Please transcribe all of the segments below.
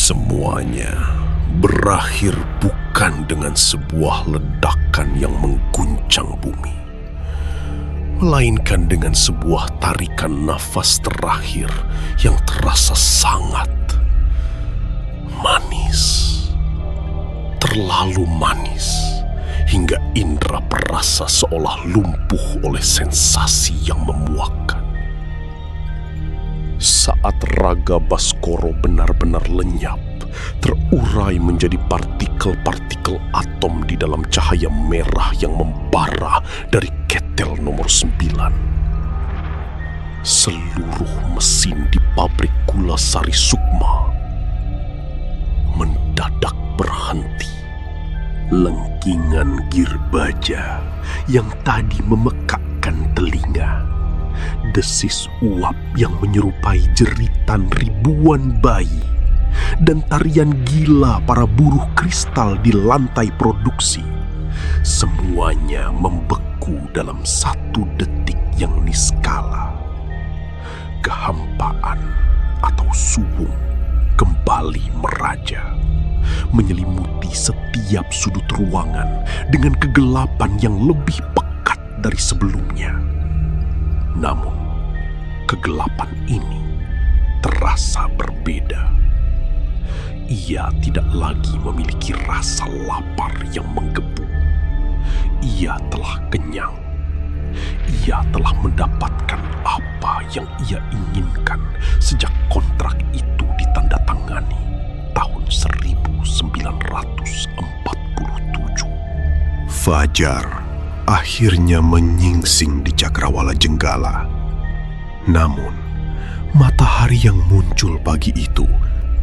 Semuanya berakhir bukan dengan sebuah ledakan yang mengguncang bumi, melainkan dengan sebuah tarikan nafas terakhir yang terasa sangat manis. Terlalu manis, hingga indera perasa seolah lumpuh oleh sensasi yang memuakkan. Saat raga Baskoro benar-benar lenyap, terurai menjadi partikel-partikel atom di dalam cahaya merah yang membara dari ketel nomor 9. Seluruh mesin di pabrik gula Sari Sukma mendadak berhenti. Lengkingan gir baja yang tadi memekakkan telinga, desis uap yang menyerupai jeritan ribuan bayi, dan tarian gila para buruh kristal di lantai produksi, semuanya membeku dalam satu detik yang niskala. Kehampaan atau suwung kembali meraja, menyelimuti setiap sudut ruangan dengan kegelapan yang lebih pekat dari sebelumnya. Namun, kegelapan ini terasa berbeda. Ia tidak lagi memiliki rasa lapar yang menggebu. Ia telah kenyang. Ia telah mendapatkan apa yang ia inginkan sejak kontrak itu ditandatangani tahun 1947. Fajar akhirnya menyingsing di Cakrawala Jenggala. Namun, matahari yang muncul pagi itu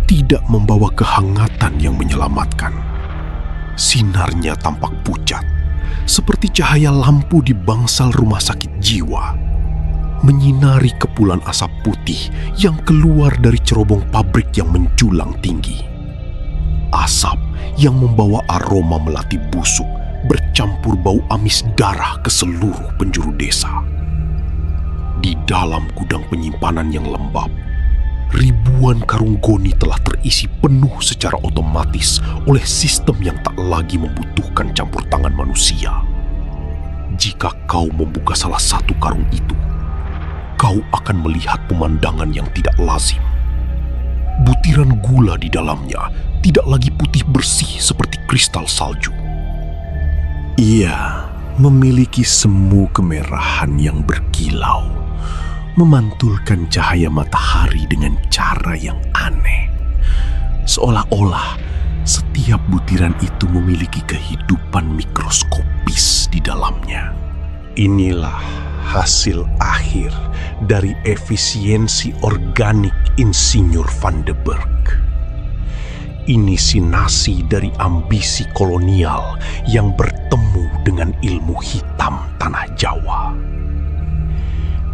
tidak membawa kehangatan yang menyelamatkan. Sinarnya tampak pucat, seperti cahaya lampu di bangsal rumah sakit jiwa, menyinari kepulan asap putih yang keluar dari cerobong pabrik yang menjulang tinggi. Asap yang membawa aroma melati busuk bercampur bau amis darah ke seluruh penjuru desa. Di dalam gudang penyimpanan yang lembab, ribuan karung goni telah terisi penuh secara otomatis oleh sistem yang tak lagi membutuhkan campur tangan manusia. Jika kau membuka salah satu karung itu, kau akan melihat pemandangan yang tidak lazim. Butiran gula di dalamnya tidak lagi putih bersih seperti kristal salju. Ia memiliki semu kemerahan yang berkilau, memantulkan cahaya matahari dengan cara yang aneh. Seolah-olah setiap butiran itu memiliki kehidupan mikroskopis di dalamnya. Inilah hasil akhir dari efisiensi organik Insinyur Van de Berg. Inisinasi dari ambisi kolonial yang bertemu dengan ilmu hitam tanah Jawa.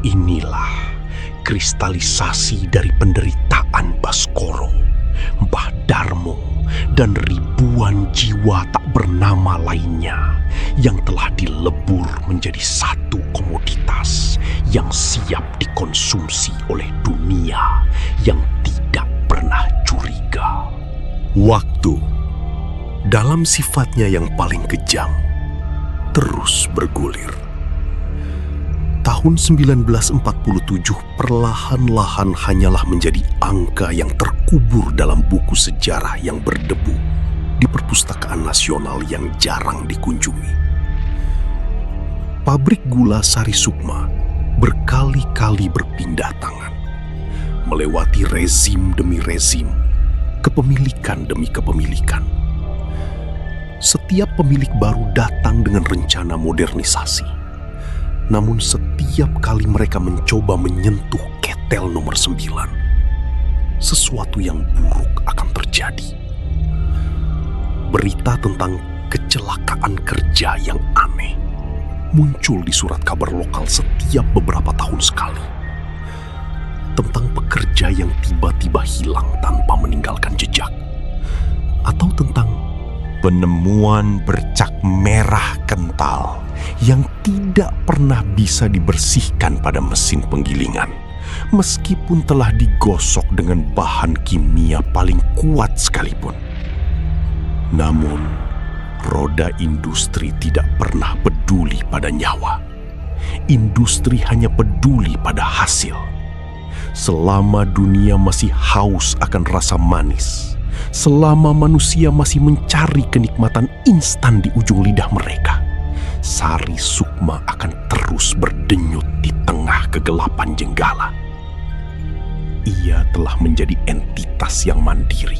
Inilah kristalisasi dari penderitaan Baskoro, Mbah Darmo, dan ribuan jiwa tak bernama lainnya yang telah dilebur menjadi satu komoditas yang siap dikonsumsi oleh dunia yang tidak pernah curiga. Waktu, dalam sifatnya yang paling kejam, terus bergulir. Tahun 1947 perlahan-lahan hanyalah menjadi angka yang terkubur dalam buku sejarah yang berdebu di perpustakaan nasional yang jarang dikunjungi. Pabrik gula Sari Sukma berkali-kali berpindah tangan, melewati rezim demi rezim, kepemilikan demi kepemilikan. Setiap pemilik baru datang dengan rencana modernisasi. Namun setiap kali mereka mencoba menyentuh ketel nomor 9, sesuatu yang buruk akan terjadi. Berita tentang kecelakaan kerja yang aneh muncul di surat kabar lokal setiap beberapa tahun sekali. Tentang pekerja yang tiba-tiba hilang tanpa meninggalkan jejak. Atau tentang penemuan bercak merah kental yang tidak pernah bisa dibersihkan pada mesin penggilingan meskipun telah digosok dengan bahan kimia paling kuat sekalipun. Namun, roda industri tidak pernah peduli pada nyawa. Industri hanya peduli pada hasil. Selama dunia masih haus akan rasa manis, selama manusia masih mencari kenikmatan instan di ujung lidah mereka, Sari Sukma akan terus berdenyut di tengah kegelapan Jenggala. Ia telah menjadi entitas yang mandiri,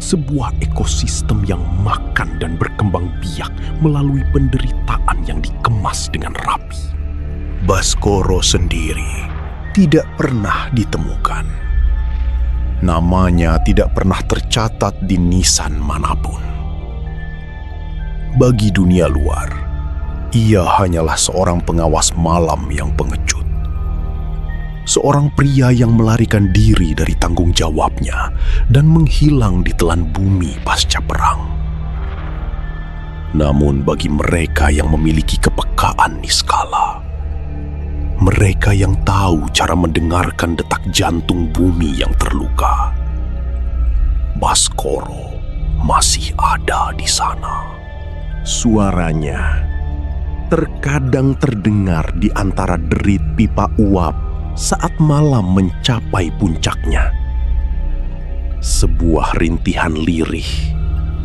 sebuah ekosistem yang makan dan berkembang biak melalui penderitaan yang dikemas dengan rapi. Baskoro sendiri tidak pernah ditemukan. Namanya tidak pernah tercatat di nisan manapun. Bagi dunia luar, ia hanyalah seorang pengawas malam yang pengecut. Seorang pria yang melarikan diri dari tanggung jawabnya dan menghilang di telan bumi pasca perang. Namun bagi mereka yang memiliki kepekaan niskala, mereka yang tahu cara mendengarkan detak jantung bumi yang terluka, Baskoro masih ada di sana. Suaranya terkadang terdengar di antara derit pipa uap saat malam mencapai puncaknya. Sebuah rintihan lirih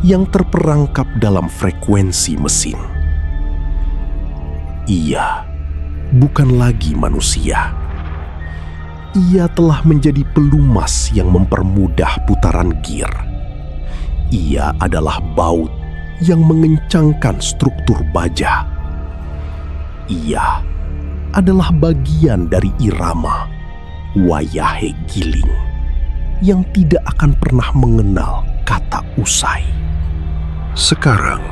yang terperangkap dalam frekuensi mesin. Ia bukan lagi manusia. Ia telah menjadi pelumas yang mempermudah putaran gear. Ia adalah baut yang mengencangkan struktur baja. Ia adalah bagian dari irama wayahe giling yang tidak akan pernah mengenal kata usai. Sekarang,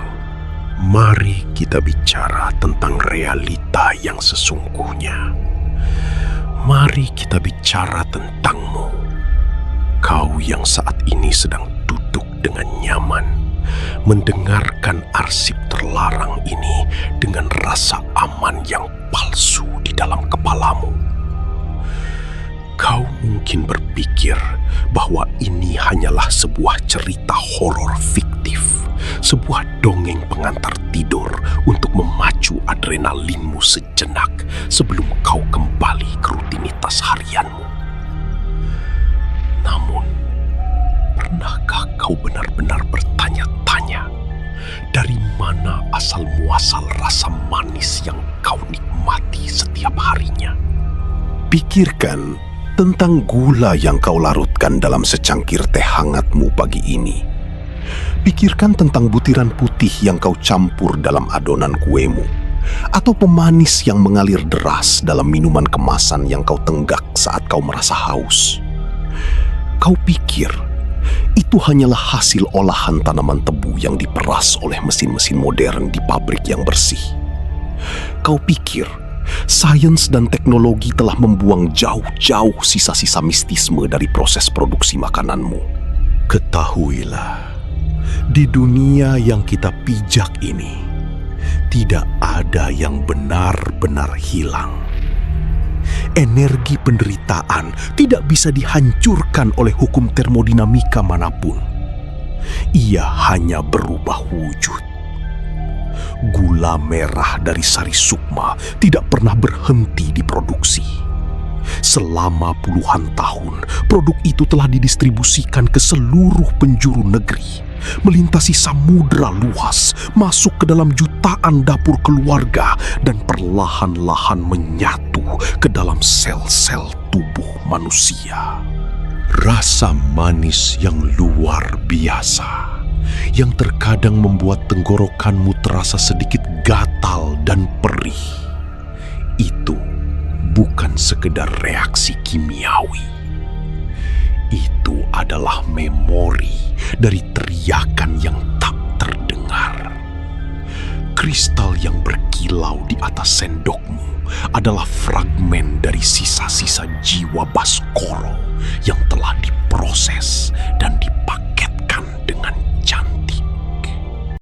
mari kita bicara tentang realita yang sesungguhnya. Mari kita bicara tentangmu. Kau yang saat ini sedang duduk dengan nyaman, mendengarkan arsip terlarang ini dengan rasa aman yang palsu di dalam kepalamu. Kau mungkin berpikir bahwa ini hanyalah sebuah cerita horor fiktif, sebuah dongeng pengantar tidur untuk memacu adrenalinmu sejenak sebelum kau kembali ke rutinitas harianmu. Namun, pernahkah kau benar-benar bertanya-tanya dari mana asal-muasal rasa manis yang kau nikmati setiap harinya? Pikirkan tentang gula yang kau larutkan dalam secangkir teh hangatmu pagi ini. Pikirkan tentang butiran putih yang kau campur dalam adonan kuemu, atau pemanis yang mengalir deras dalam minuman kemasan yang kau tenggak saat kau merasa haus. Kau pikir itu hanyalah hasil olahan tanaman tebu yang diperas oleh mesin-mesin modern di pabrik yang bersih. Kau pikir sains dan teknologi telah membuang jauh-jauh sisa-sisa mistisme dari proses produksi makananmu. Ketahuilah, di dunia yang kita pijak ini, tidak ada yang benar-benar hilang. Energi penderitaan tidak bisa dihancurkan oleh hukum termodinamika manapun. Ia hanya berubah wujud. Gula merah dari Sari Sukma tidak pernah berhenti diproduksi. Selama puluhan tahun, produk itu telah didistribusikan ke seluruh penjuru negeri, melintasi samudra luas, masuk ke dalam jutaan dapur keluarga, dan perlahan-lahan menyatu ke dalam sel-sel tubuh manusia. Rasa manis yang luar biasa, yang terkadang membuat tenggorokanmu terasa sedikit gatal dan perih. Itu bukan sekedar reaksi kimiawi. Itu adalah memori dari teriakan yang tak terdengar. Kristal yang berkilau di atas sendokmu adalah fragmen dari sisa-sisa jiwa Baskoro yang telah diproses dan